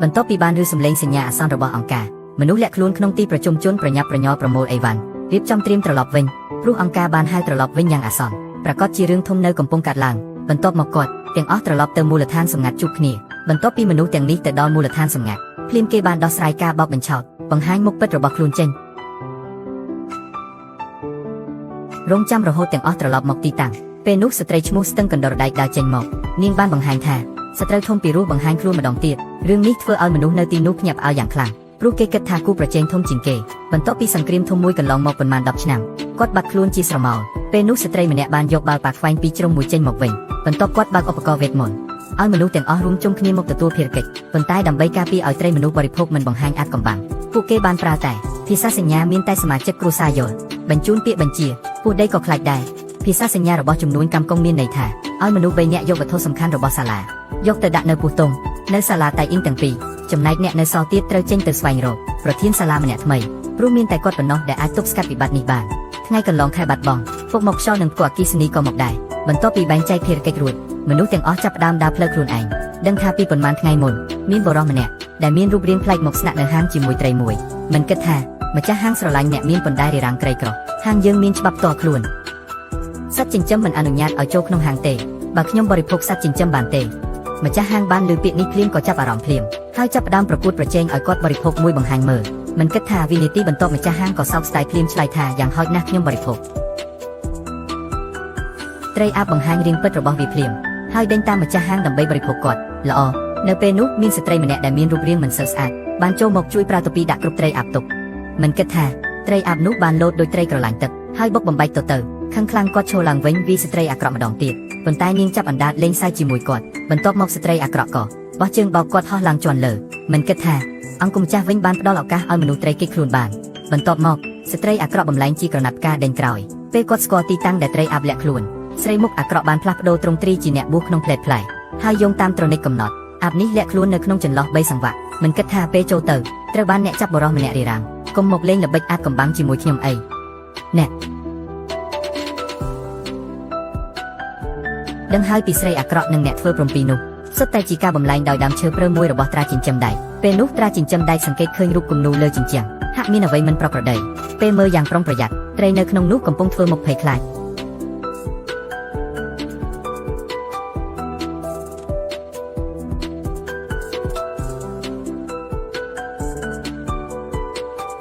បន្ទាប់ពីបានឮសំឡេងសញ្ញាអាសន្នរបស់អង្គការមនុស្សលាក់ខ្លួនក្នុងទីប្រជុំជនប្រញាប់ប្រញ័រប្រមូលអីវ៉ាន់រៀបចំត្រៀមត្រឡប់វិញព្រោះអង្គការបានហៅត្រឡប់វិញយ៉ាងអាសន្នប្រកាសជារឿងធំនៅកំពុងកើតឡើងបន្ទាប់មកគាត់ទាំងអស់ត្រឡប់ទៅមូលដ្ឋានសម្ងាត់ជួបគ្នាបន្ទាប់ពីមនុស្សទាំងនេះទៅដល់មូលដ្ឋានសម្ងាត់ភ្លាមគេបានដោះស្រាយការបោកបញ្ឆោតបង្ហាញមុខពិតរបស់ខ្លួនចេញរងចាំរហូតទាំងអស់ត្រឡប់មកទីតាំងពេលនោះស្ត្រីឈ្មោះស្ទឹងកណ្ដុរដែកដើរចេញមកនាងបានបង្ហាញថាសត្រូវធំពីរោះបង្ហាញខ្លួនម្ដងទៀតរឿងនេះធ្វើឲ្យមនុស្សនៅទីនោះភ្ញាក់ផ្អើលយ៉ាងខ្លាំងព្រោះគេគិតថាគូប្រជែងធំជាងគេបន្ទាប់ពីសង្គ្រាមធំមួយកន្លងមកប៉ុន្មាន10ឆ្នាំគាត់បាត់ខ្លួនជាស្រមោលពេលនោះស្ត្រីម្នាក់បានយកបាល់ប៉ាខ្វែងពីជ្រុងមួយចេញមកវិញបន្ទាប់គាត់បើកឧបករណ៍វេទមន្តឲ្យមនុស្សទាំងអស់រួមជុំគ្នាមកទទួលភារកិច្ចប៉ុន្តែដើម្បីការពារឲ្យត្រីមនុស្សបរិភោគមិនបង្ហាញអាថ៌កំបាំងពួកគេបានប្រើតែភាសាសញ្ញាមានតែសមាជិកគ្រួសារយល់បញ្ជូនពាក្យបញ្ជាពួកដីក៏ខ្លាចដែរភាសាសញ្ញារបស់ចំនួនកម្មកុងមានន័យថាឲ្យមនុស្ស3នាក់យកវត្ថុសំខាន់របស់សាលាយកទៅដាក់នៅពោះតុងនៅសាលាតៃអ៊ីងទាំងពីរចំណែកអ្នកនៅសល់ទៀតត្រូវចេញទៅស្វែងរកប្រធានសាលាម្នាក់ថ្មីព្រោះមានតែគាត់ប៉ុណ្ណោះដែលអាចទប់ស្កាត់វិបត្តិនេះបានថ្ងៃកន្លងខែបាត់បង់ពុកមកខ្យល់និងពួកអគិសនីក៏មកដែរបន្ទាប់ពីបែងចែកភារកិច្ចរួចមនុស្សទាំងអស់ចាប់ផ្ដើមដើរផ្លូវខ្លួនឯងដឹងថាពីប៉ុន្មានថ្ងៃមុនមានបុរសម្នាក់ដែលមានរូបរាងប្លែកមកស្នាក់នៅហាងជាមួយត្រីមួយមិនគិតថាម្ចាស់ហាងស្រឡាញ់អ្នកមានប៉ុន្តែរារាំងក្រីក្រហាងយើងមានច្បាប់តខ្លួនសត្វចិញ្ចឹមមិនអនុញ្ញាតឲ្យចូលក្នុងហាងទេបើខ្ញុំបរិភោគសត្វចិញ្ចឹមបានទេម្ចាស់ហាងបានលើពាក្យនេះភ្លាមក៏ចាប់អារម្មណ៍ភ្លាមហើយចាប់ផ្ដើមប្រកួតប្រជែងឲ្យគាត់បរិភោគមួយបង្ហាញមើលមិនគិតថាវិនាទីបន្ទាប់ម្ចាស់ហាងក៏សោកស្ដាយភ្លាមឆ្លើយថាយ៉ាងហោចណាស់ខ្ញុំបរិភោគត្រីអាប់បង្ហាញរាងពិតរបស់វាភ្លាមហើយដេញតាមម្ចាស់ហាងដើម្បីបរិភោគគាត់ល្អនៅពេលនោះមានស្ត្រីម្នាក់ដែលមានរូបរាងមិនសូវស្អាតបានចូលមកជួយប្រើទូពីដាក់គ្រប់ត្រីអាប់ទុកមិនគិតថាត្រីអាប់នោះបានលោតដោយត្រីក្រឡាញ់ទឹកហើយបុកបំបែកទៅខឹងខ្លាំងគាត់ឈរឡើងវិញវាស្ត្រីអាក្រក់ម្ដងទៀតប៉ុន្តែនាងចាប់អណ្ដាតលេងសើចជាមួយគាត់បន្ទាប់មកស្ត្រីអាក្រក់ក៏បោះជើងបោកគាត់ហោះឡើងជាន់លើមិនគិតថាអង្គម្ចាស់វិញបានផ្ដល់ឱកាសឲ្យមនុស្សត្រីគេចខ្លួនបានបន្ទាប់មកស្ត្រីអាក្រក់បំលែងជាក្រណាត់ផ្កាដេញក្រោយពេលគាត់ស្គាល់ទីតាំងដែលត្រីអាប់លាក់ខ្លួនស្រីមុខអាក្រក់បានផ្លាស់ប្ដូរទ្រង់ទ្រីជាអ្នកបួសក្នុងផ្លែផ្លែហើយយោងតាមត្រនិចកំណត់អាប់នេះលាក់ខ្លួននៅក្នុងចន្លោះ3សង្វាក់មិនគិតថាពេលចូលទៅត្រូវបានអ្នកចាប់បរិសម្នាក់រារាំងកុំមកលេងល្បិចអាថ៌កំបាំងជាមួយខ្ញុំអីអ្នកដឹងហើយពីស្រីអាក្រក់និងអ្នកធ្វើព្រំពីនោះសុទ្ធតែជាការបំលែងដោយដើមឈើព្រើមួយរបស់ត្រាចិញ្ចឹមដែកពេលនោះត្រាចិញ្ចឹមដែកសង្កេតឃើញរូបគំនូរលើជញ្ជាំងហាក់មានអ្វីមិនប្រក្រតីពេលមើលយ៉ាងប្រុងប្រយ័ត្នត្រីនៅក្នុងនោះកំពុងធ្វើមុខភ័យខ្លាច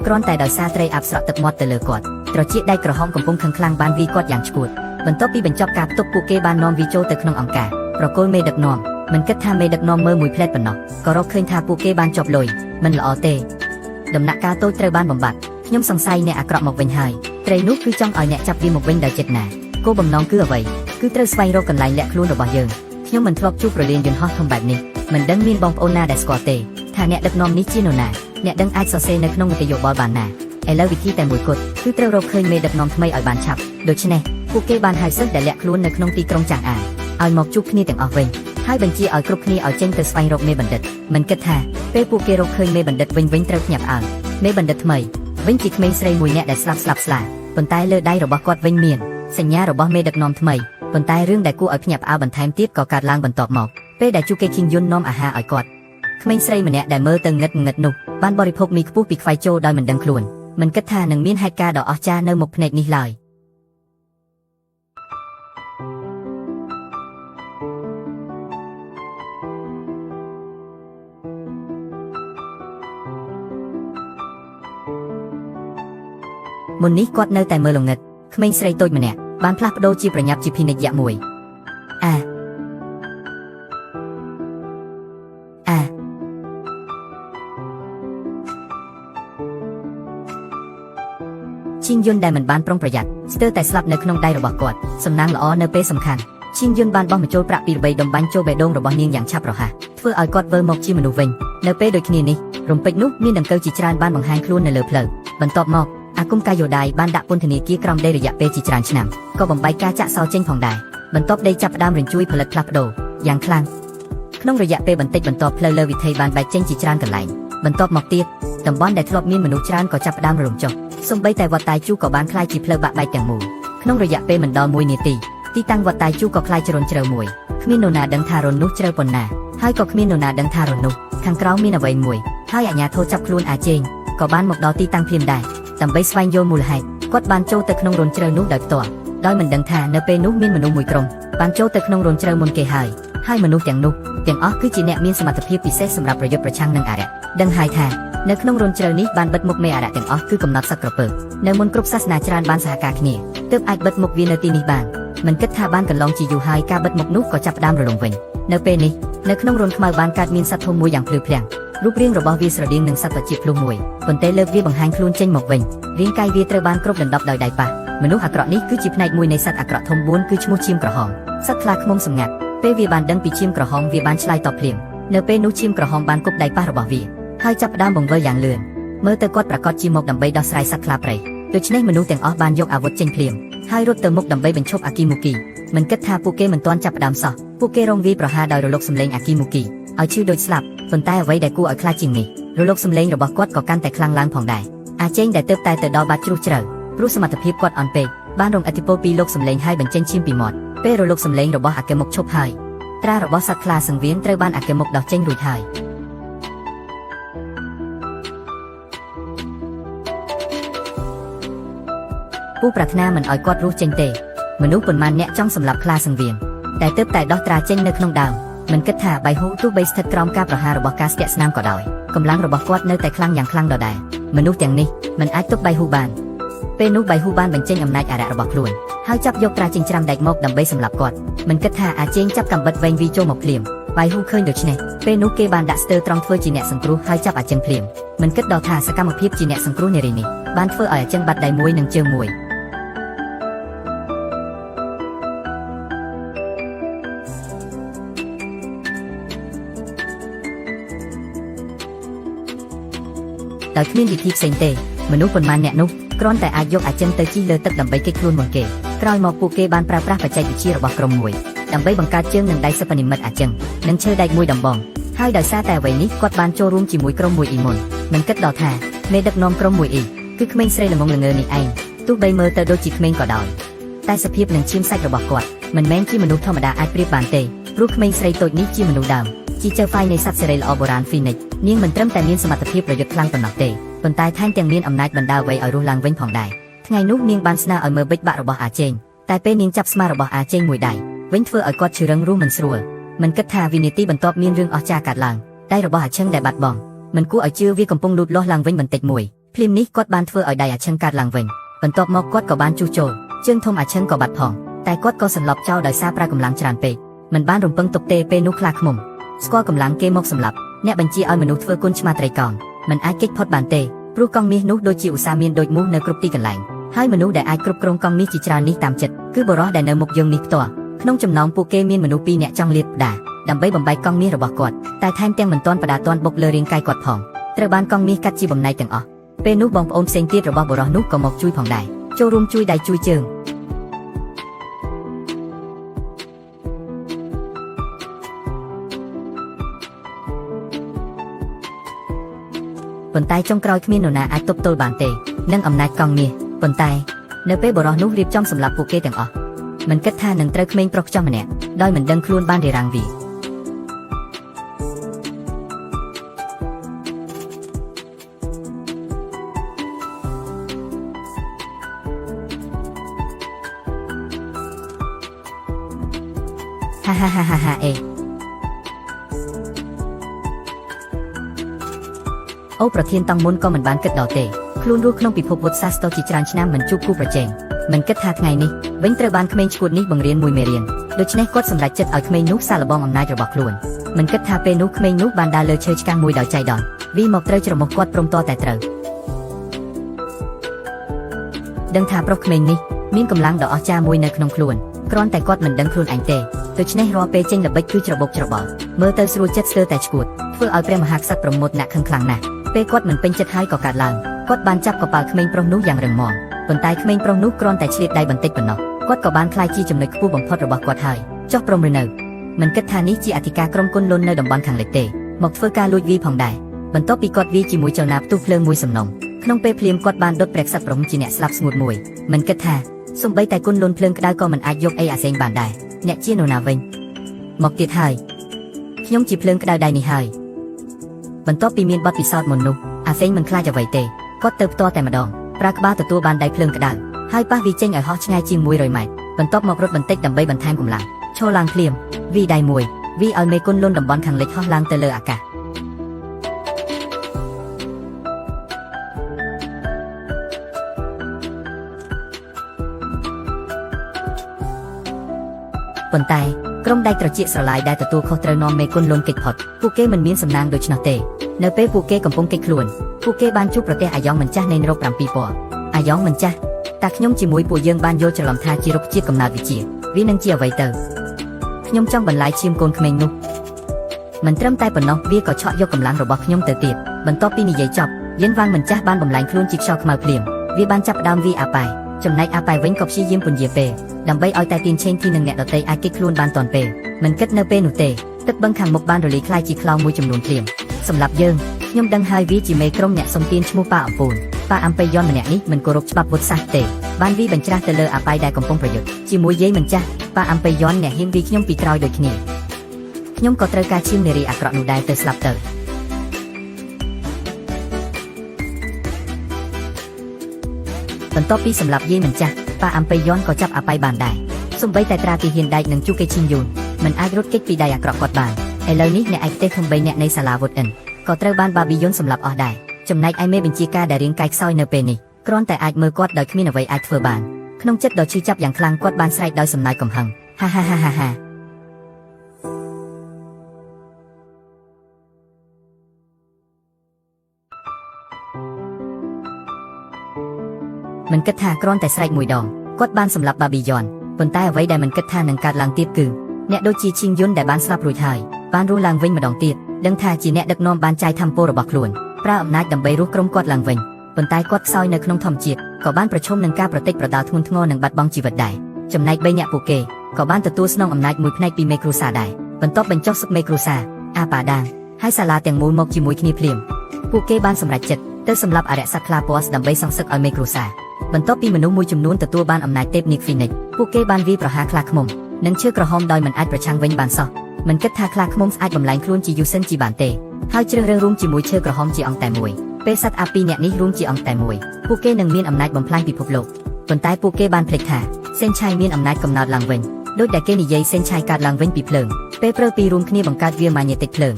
គ្រាន់តែដោយសារត្រីអាប់ស្រក់ទឹកមាត់ទៅលើគាត់ត្រចៀកដែកក្រហមកំពុងខឹងខ្លាំងបានវាយគាត់យ៉ាងឆ្កួតបន្ទាប់ពីបញ្ចប់ការផ្ទុកពួកគេបាននាំវាចូលទៅក្នុងអង្គការប្រគល់មេដឹកនាំមិនគិតថាមេដឹកនាំមើលមួយផ្លែតប៉ុណ្ណោះក៏រកឃើញថាពួកគេបានជាប់លុយមិនល្អទេដំណាក់កាលតូចត្រូវបានបំបត្តិខ្ញុំសង្ស័យអ្នកអាក្រក់មកវិញហើយត្រីនោះគឺចង់ឲ្យអ្នកចាប់វាមកវិញដោយចិត្តណាគោលបំណងគឺអ្វីគឺត្រូវស្វែងរកកន្លែងលាក់ខ្លួនរបស់យើងខ្ញុំមិនធ្លាប់ជួបប្រលានយន្តហោះធំបែបនេះមិនដឹងមានបងប្អូនណាដែលស្គាល់ទេថាអ្នកដឹកនាំនេះជានរណាអ្នកដឹងអាចសរសេរនៅក្នុងវិទ្យុបលបានណាឥឡូវវិធីតែមួយគត់គឺត្រូវរកឃើញមេដឹកនាំថ្មីឲ្យបានឆាប់ដូច្នេះពួកគេបានហៅសិស្សដែលលាក់ខ្លួននៅក្នុងទីក្រុងចាងអាឲ្យមកជួបគ្នាទាំងអស់វិញហើយបញ្ជាឲ្យគ្រប់គ្នាឲ្យចេញទៅស្វែងរកមេបណ្ឌិតមិនគិតថាពេលពួកគេរកឃើញមេបណ្ឌិតវិញត្រូវភ្ញាក់ផ្អើលមេបណ្ឌិតថ្មីវិញជាក្មេងស្រីមួយនាក់ដែលស្លាប់ស្លាប៉ុន្តែលើដៃរបស់គាត់វិញមានសញ្ញារបស់មេដឹកនាំថ្មីប៉ុន្តែរឿងដែលគួរឲ្យភ្ញាក់ផ្អើលបន្ថែមទៀតក៏កើតឡើងបន្ទាប់មកពេលដែលជូកេឃីងយុននាំអាហារឲ្យគាត់ក្មេងស្រីម្នាក់ដែលមើលទៅងឹតនោះបានបរិភោគមីខ្ពស់ពីខ្វាយចូលដោយមិនដឹងខ្លួនមិនគិតថានឹងមានហេតុការណ៍ដ៏អស្ចារ្យនៅមុខភ្នែកនេះឡើយមុននេះគាត់នៅតែមើលល្ងឹតក្មេងស្រីតូចម្នាក់បានផ្លាស់ប្ដូរជាប្រញាប់ជាភិនិច្ចយៈមួយឈៀងយុនដែលមិនបានប្រុងប្រយ័ត្នស្ទើរតែស្លាប់នៅក្នុងដៃរបស់គាត់សំណាងល្អនៅពេលសំខាន់ឈៀងយុនបានបោះបញ្ចូលប្រាក់ពី3ដុំបាញ់ចូលបេះដូងរបស់នាងយ៉ាងឆាប់រហ័សធ្វើឲ្យគាត់វិលមកជាមនុស្សវិញនៅពេលដូចគ្នានេះរំពេចនោះមានដង្កូវជាច្រើនបានបង្ហាញខ្លួននៅលើផ្លូវបន្ទាប់មកអាគមកាយោដៃបានដាក់ពន្ធនាគារក្រំដីរយៈពេលជាច្រើនឆ្នាំក៏បំបីការចាក់សោចេញផងដែរបន្ទាប់ដីចាប់ផ្ដើមរញ្ជួយផលិតផ្លាស់ប្ដូរយ៉ាងខ្លាំងក្នុងរយៈពេលបន្តិចបន្តផ្លូវលើវិថីបានបែកចេញជាច្រើនកន្លែងបន្ទាប់មកទៀតតំបន់ដែលធ្លាប់មានមនុស្សច្រើនក៏ចាប់ផ្ដើមរំចុះសូម្បីតែវត្តតាយជូក៏បានក្លាយជាផ្លូវបាក់បែកទាំងមូលក្នុងរយៈពេលមិនដល់1នាទីទីតាំងវត្តតាយជូក៏ក្លាយជារន្ធជ្រៅមួយគ្មាននរណាដឹងថារន្ធនោះជ្រៅប៉ុណ្ណាហ ហើយក៏គ្មាននរណាដឹងថារនោះខាងក្រោមមានអ្វីមួយហើយអាជ្ញាធរចាប់ខ្លួនអាចេងក៏បានមកដល់ទីតាំងភ្លាមដែរដើម្បីស្វែងយល់មូលហេតុគាត់បានចូលទៅក្នុងរោងជ្រៅនោះដោយផ្ទាល់ដោយមិនដឹងថានៅពេលនោះមានមនុស្សមួយក្រុមបានចូលទៅក្នុងរោងជ្រៅមុនគេហើយមនុស្សទាំងនោះទាំងអស់គឺជាអ្នកមានសមត្ថភាពពិសេសសម្រាប់ប្រយុទ្ធប្រឆាំងនឹងអារក្សដឹងហើយថានៅក្នុងរោងជ្រៅនេះបានបិទមុខមេអារក្សទាំងអស់គឺកំណត់សឹកក្រពើនៅមុនគ្រប់សាសនាច្រើនបានសហការគ្នាទើបអាចបិទមុខវានៅទីនេះបានមិនគិតថាបានកន្លងជាយូរហើយការបិទមុខនោះក៏ចាប់ផ្ដើមរលំវិញនៅពេលនេះនៅក្នុងរោងខ្មៅបានកើតមានសត្វធំមួយយ៉ាងភ្លឺភ្លាំងរូបរាងរបស់វាស្រដៀងនឹងសត្វបជាភ្លុះមួយប៉ុន្តែលើកវាបង្ហាញខ្លួនចេញមកវិញរាងកាយវាត្រូវបានគ្របដណ្ដប់ដោយដៃប៉ះមនុស្សអាក្រក់នេះគឺជាផ្នែកមួយនៃសត្វអាក្រក់ធំ4គឺឈ្មោះឈាមក្រហមសត្វខ្លាឃ្មុំសម្ងាត់ពេលវាបានដឹងពីឈាមក្រហមវាបានឆ្លើយតបភ្លាមនៅពេលនោះឈាមក្រហមបានគប់ដៃប៉ះរបស់វាហើយចាប់ផ្ដើមបង្វិលយ៉ាងលឿនមើលទៅគាត់ប្រកាសជាមកដើម្បីដោះស្រាយសត្វខ្លាព្រៃដូច្នេះមនុស្សទាំងអស់បានយកអាវុធចេញភ្លាមហើយរត់ទៅមុខដើម្បីបញ្ឈប់អាគីមូគីមិនគិតថាពួកគេមិនទាន់ចាប់ផ្ដើមសោះពួកគេរងវាយប្រហារដោយរលកសម្លេងអាគីមូគីឲ្យឈឺដូចស្លាប់ប៉ុន្តែអ្វីដែលគួរឲ្យខ្លាចជាងនេះរលកសម្លេងរបស់គាត់ក៏កាន់តែខ្លាំងឡើងផងដែរអាចេងដែលទៅតែទៅដល់បាត់ជ្រុះជ្រៅព្រោះសមត្ថភាពគាត់អន់ពេកបានរងឥទ្ធិពលពីលោកសម្លេងហើយបញ្ចេញឈាមពីមាត់ពេលរលកសម្លេងរបស់អាកេមុកឈប់ហើយត្រារបស់សត្វខ្លាសង្វៀនត្រូវបានអាកេមុកដោះចេញរួចហើយពូប្រាថ្នាមិនឲ្យគាត់រស់ចេញទេមនុស្សប៉ុន្មានអ្នកចង់សម្លាប់ខ្លាសង្វៀនតែទើបតែដោះត្រាចេញនៅក្នុងដើមមិនគិតថាបៃហ៊ូទោះបីស្ថិតក្រោមការប្រហាររបស់ការស្ទាក់ស្នាមក៏ដោយកម្លាំងរបស់គាត់នៅតែខ្លាំងយ៉ាងខ្លាំងដដែលមនុស្សទាំងនេះមិនអាចទប់បៃហ៊ូបានពេលនោះបៃហ៊ូបានបញ្ចេញអំណាចអារក្សរបស់ខ្លួនហើយចាប់យកត្រាចិញ្ច្រាំដែកមកដើម្បីសម្លាប់គាត់មិនគិតថាអាចេងចាប់កាំបិតវែងវីចូលមកភ្លាមបៃហ៊ូឃើញដូច្នេះពេលនោះគេបានដាក់ស្ទើរត្រង់ធ្វើជាអ្នកសង្គ្រោះហើយចាប់អាចិនភ្លាមមិនគិតដល់ថាសកម្មភាពជាអ្នកសង្គ្រោះនារីនេះបានធ្វើឲ្យអាចិនបាត់ដៃមួយនិងជើងមួយដោយគ្មានវិធីផ្សេងទេមនុស្សប៉ុន្មានអ្នកនោះគ្រាន់តែអាចយកអាចិនទៅជិះលើទឹកដើម្បីគេចខ្លួនមុនគេក្រោយមកពួកគេបានប្រើប្រាស់បច្ចេកវិទ្យារបស់ក្រុមមួយដើម្បីបង្កើតជើងនិងដៃសិប្បនិម្មិតអាចិននិងឈើដែកមួយដំបងហើយដោយសារតែអ្វីនេះគាត់បានចូលរួមជាមួយក្រុមមួយអ៊ីមុនមិនគិតដល់ថាមេដឹកនាំក្រុមមួយអ៊ីគឺក្មេងស្រីល្ងងល្ងើនេះឯងទោះបីមើលទៅដូចជាក្មេងក៏ដោយតែសភាពនិងឈាមសាច់របស់គាត់មិនមែនជាមនុស្សធម្មតាអាចប្រៀបបានទេព្រោះក្មេងស្រីតូចនេះជាមនុស្សដើមជាចៅហ្វាយនៃសត្វសេរីល្អបុរាណ Phoenix នាងមិនត្រឹមតែមានសមត្ថភាពប្រយុទ្ធខ្លាំងប៉ុណ្ណោះទេប៉ុន្តែថែមទាំងមានអំណាចបណ្ដាលអ្វីឲ្យរស់ឡើងវិញផងដែរថ្ងៃនោះនាងបានស្នើឲ្យមើលបិចបាក់របស់អាចេងតែពេលនាងចាប់ស្មារបស់អាចេងមួយដៃវិញធ្វើឲ្យគាត់ឈឺរឹងរូសមិនស្រួលមិនគិតថាវិនាទីបន្ទាប់មានរឿងអស្ចារ្យកើតឡើងដៃរបស់អាឈឹងដែលបាត់បង់មិនគួរឲ្យជឿវាកំពុងលូតលាស់ឡើងវិញបន្តិចមួយភ្លាមនេះគាត់បានធ្វើឲ្យដៃអាឈឹងកើតឡើងវិញបន្ទាប់មកគាត់ក៏បានជួសជុលជើងធំអាឈឹងក៏បាត់ផងតែគាត់ក៏សន្លប់ចោលដោយសារប្រើកម្លាំងច្រើនពេកមិនបានរំពឹងទុកទេពេលនោះខ្លាឃ្មុំស្គាល់កម្លាំងគេមកសម្លាប់អ្នកបញ្ជាឲ្យមនុស្សធ្វើគុណឆ្មាត្រីកោងមិនអាចគេចផុតបានទេព្រោះកង់មាសនោះដូចជាឧស្សាហ៍មានដូចមូសនៅគ្រប់ទីកន្លែងហើយមនុស្សដែលអាចគ្រប់គ្រងកង់មាសជាច្រើននេះតាមចិត្តគឺបរិសុទ្ធដែលនៅមុខយើងនេះផ្ទាល់ក្នុងចំណោមពួកគេមានមនុស្ស2នាក់ចង់លាតផ្ដាដើម្បីបំបែកកង់មាសរបស់គាត់តែថែមទាំងមិនទាន់បដាទាន់បុកលើរាងកាយគាត់ផងត្រូវបានកង់មាសកាត់ជាបំណែកទាំងអស់ពេលនោះបងប្អូនផ្សេងទៀតរបស់បរិសុទ្ធនោះក៏មកជួយផងដែរចូលរួមជួយដៃជួយជើងប៉ុន្តែចុងក្រោយគ្មាននរណាអាចទប់ទល់បានទេនឹងអំណាចកង់មាសប៉ុន្តែនៅពេលបរិសុទ្ធនោះរៀបចំសម្លាប់ពួកគេទាំងអស់មិនគិតថានឹងត្រូវក្មេងប្រុសខ្ចោះម្នាក់ដោយមិនដឹងខ្លួនបានរារាំងវាហាអេអូប្រធានតង់មុនក៏មិនបានគិតដល់ទេខ្លួនរស់ក្នុងពិភពវុទ្ធសាស្ត្រជាច្រើនឆ្នាំមិនជួបគូប្រជែងមិនគិតថាថ្ងៃនេះវិញត្រូវបានក្មេងឈួតនេះបង្រៀនមួយមេរៀនដូច្នេះគាត់សម្រេចចិត្តឲ្យក្មេងនោះសាកល្បងអំណាចរបស់ខ្លួនមិនគិតថាពេលនោះក្មេងនោះបានដើរលើឈើឆ្កាងមួយដោយចៃដន្យវាមកត្រូវច្រមុះគាត់ព្រមតតែត្រូវដឹងថាប្រុសក្មេងនេះមានកម្លាំងដ៏អស្ចារ្យមួយនៅក្នុងខ្លួនគ្រាន់តែគាត់មិនដឹងខ្លួនឯងទេដូច្នេះរាល់ពេលចេញល្បិចគឺច្របូកច្របល់មើលទៅស្រួលចិត្តស្ទើរតែឈួតធ្វើឲ្យព្រះមហាក្សត្រប្រមុតអ្នកខឹងខ្លាំងណាស់ពេលគាត់មិនពេញចិត្តហើយក៏កើតឡើងគាត់បានចាប់កប៉ាល់ក្មេងប្រុសនោះយ៉ាងរឹងមាំប៉ុន្តែក្មេងប្រុសនោះគ្រាន់តែឆ្លៀតដៃបន្តិចប៉ុណ្ណោះគាត់ក៏បានក្លាយជាចំណុចខ្ពស់បំផុតរបស់គាត់ហើយចុះព្រមឬនៅមិនគិតថានេះជាអធិការក្រុមគុនលុននៅតំបន់ខាងលិចទេមកធ្វើការលួចវាផងដែរបន្ទាប់ពីគាត់វាជាមួយចលនាផ្ទុះភ្លើងមួយសំណុំក្នុងពេលភ្លាមគាត់បានដុតព្រះក្សត្រព្រំជាអ្នកស្លាប់ស្ងួតមួយមិនគិតថាសូម្បីតែគុនលុនភ្លើងក្តៅក៏មិនអាចយកអីអាសេងបានដែរអ្នកជានរណាវិញមកទៀតហើយ ខ្ញុំជាភ្លើងក្តៅដៃនេះហើយបន្ទាប់ពីមានបទពិសោធន៍មុននោះអាហ្វេងមិនខ្លាចអ្វីទេគាត់ទៅផ្ទាល់តែម្ដងប្រើក្បាលទទួលបានដៃភ្លើងក្តៅហើយប៉ះវាចេញឲ្យហោះឆ្ងាយជាង100ម៉ែត្របន្ទាប់មករត់បន្តិចដើម្បីបន្ថែមកម្លាំងឈរឡើងភ្លាមវីដៃមួយវីឲ្យមេគុណលុនតំបន់ខាងលិចហោះឡើងទៅលើអាកាសប៉ុន្តែក្រុមដៃត្រចៀកស្រឡាយដែលទទួលខុសត្រូវនាំមេគុណលុនគេចផុតពួកគេមិនមានសំណាងដូច្នោះទេនៅពេលពួកគេកំពុងគេចខ្លួនពួកគេបានជួបប្រទះអាយ៉ងមិនចាស់នៃរោគ7ពណ៌អាយ៉ងមិនចាស់តែខ្ញុំជាមួយពួកយើងបានយល់ច្រឡំថាជារុក្ខជាតិកំណើតវិជាវានឹងជាអ្វីទៅខ្ញុំចង់បន្លាយឈាមកូនក្មេងនោះមិនត្រឹមតែប៉ុណ្ណោះវាក៏ឆក់យកកម្លាំងរបស់ខ្ញុំទៅទៀតបន្ទាប់ពីនិយាយចប់យិនវ៉ាងមិនចាស់បានបំលែងខ្លួនជាខ្យល់ខ្មៅភ្លាមវាបានចាប់ផ្ដើមវាអាប៉ែចំណែកអាប៉ែវិញក៏ព្យាយាមពន្យាពេលដើម្បីឲ្យតែទៀនឆេងទីនឹងអ្នកដតីអាចគេចខ្លួនបានទាន់ពេលមិនគិតនៅពេលនោះទេទឹកបឹងខាងមុខបានរលាយคล้ายជាខ្លោងមួយចំនួនភ្លាមសម្រាប់យើងខ្ញុំដឹងហើយវាជាមេក្រុមអ្នកសុំទានឈ្មោះប៉ាអំពូនប៉ាអំបិយ័នម្នាក់នេះមិនគោរពច្បាប់វុទ្ធសាស្ត្រទេបានវាបញ្ច្រាស់ទៅលើអាប៉ៃដែលកំពុងប្រយុទ្ធជាមួយយាយមិនចាស់ប៉ាអំបិយ័នអ្នកហ៊ានវាខ្ញុំពីក្រោយដូចគ្នាខ្ញុំក៏ត្រូវការឈាមនារីអាក្រក់នោះដែរទៅស្លាប់ទៅបន្ទាប់ពីសម្លាប់យាយមិនចាស់ប៉ាអំបិយ័នក៏ចាប់អាប៉ៃបានដែរសូម្បីតែត្រាទីហ៊ានដែកនិងជូកេឈីងយូនមិនអាចរត់គេចពីដៃអាក្រក់គាត់បានឥឡូវនេះអ្នកឯកទេសធំ3នាក់នៃសាលាវុធអិនក៏ត្រូវបានបាប៊ីយុនសម្លាប់អស់ដែរចំណែកឯមេបញ្ជាការដែលរាងកាយខ្សោយនៅពេលនេះគ្រាន់តែអាចមើលគាត់ដោយគ្មានអ្វីអាចធ្វើបានក្នុងចិត្តដ៏ឈឺចាប់យ៉ាងខ្លាំងគាត់បានស្រែកដោយសំណើចកំហឹងហាហាហាហាហាមិនគិតថាគ្រាន់តែស្រែកមួយដងគាត់បានសម្លាប់បាប៊ីយុនប៉ុន្តែអ្វីដែលមិនគិតថានឹងកើតឡើងទៀតគឺអ្នកដូចជាឈីងយុនដែលបានស្លាប់រួចហើយបានរស់ឡើងវិញម្ដងទៀតដឹងថាជាអ្នកដឹកនាំបានចាយធម្មពលរបស់ខ្លួនប្រើអំណាចដើម្បីរស់ក្រុមគាត់ឡើងវិញប៉ុន្តែគាត់ខ្សោយនៅក្នុងធម្មជាតិក៏បានប្រឈមនឹងការប្រតិចប្រដាល់ធ្ងន់ធ្ងរនិងបាត់បង់ជីវិតដែរចំណែក3អ្នកពួកគេក៏បានទទួលស្នងអំណាចមួយផ្នែកពីមេគ្រួសារដែរបន្ទាប់បញ្ចុះសឹកមេគ្រួសារអាប៉ាដាងហើយសាលាទាំងមូលមកជាមួយគ្នាភ្លាមពួកគេបានសម្រេចចិត្តទៅសម្លាប់អរិយសត្វខ្លាពណ៌ដើម្បីសងសឹកឲ្យមេគ្រួសារបន្ទាប់ពីមនុស្សមួយចំនួនទទួលបានអំណាចទេពនាគ Phoenix ពួកគេបានវាយប្រហារខ្លាឃ្មុំនិងឈើក្រហមដោយមិនអាចប្រឆាំងវិញបានសោះមិនគិតថាខ្លាឃ្មុំអាចបំលែងខ្លួនជាយូសិនជីបានទេហើយជ្រើសរើសរួមជាមួយឈើក្រហមជាអង្គតែមួយពេលសត្វអាពីរអ្នកនេះរួមជាអង្គតែមួយពួកគេនឹងមានអំណាចបំផ្លាញពិភពលោកប៉ុន្តែពួកគេបានភ្លេចថាសេនឆៃមានអំណាចកំណើតឡើងវិញដោយដែលគេនិយាយសេនឆៃកើតឡើងវិញពីភ្លើងពេលព្រើពីររួមគ្នាបង្កើតវាម៉ាញេទិកភ្លើង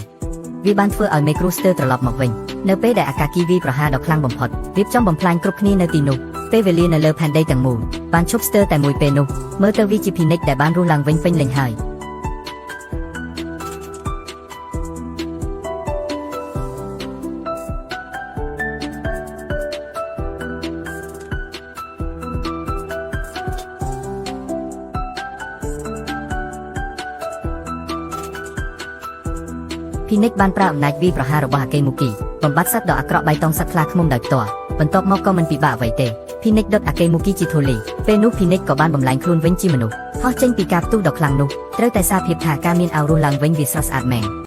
វាបានធ្វើឲ្យមេគ្រូស្ទើរត្រឡប់មកវិញនៅពេលដែលអាកាគីវាប្រហារដ៏ខ្លាំងបំផុតរៀបចំបំផ្លាញគ្រប់គ្នានៅទីនោះពេលវេលានៅលើផែនដីទាំងមូលបានឈប់ស្ទើរតែមួយពេលនោះមើលទៅវាជាភីនិកដែលបានរស់ឡើងវិញពេញលេញហើយភីនិកបានប្រើអំណាចវាយប្រហាររបស់អាកេមូគីបំបត្តិសត្វដ៏អាក្រក់បៃតងសត្វខ្លាឃ្មុំដោយផ្ទាល់បន្ទាប់មកក៏មិនពិបាកអ្វីទេភីនិកដុតអាកេមូគីជាធូលីពេលនោះភីនិកក៏បានបំលែងខ្លួនវិញជាមនុស្សហោះចេញពីការផ្ទុះដ៏ខ្លាំងនោះត្រូវតែសារភាពថាការមានអោររស់ឡើងវិញវាស្រស់ស្អាតមែន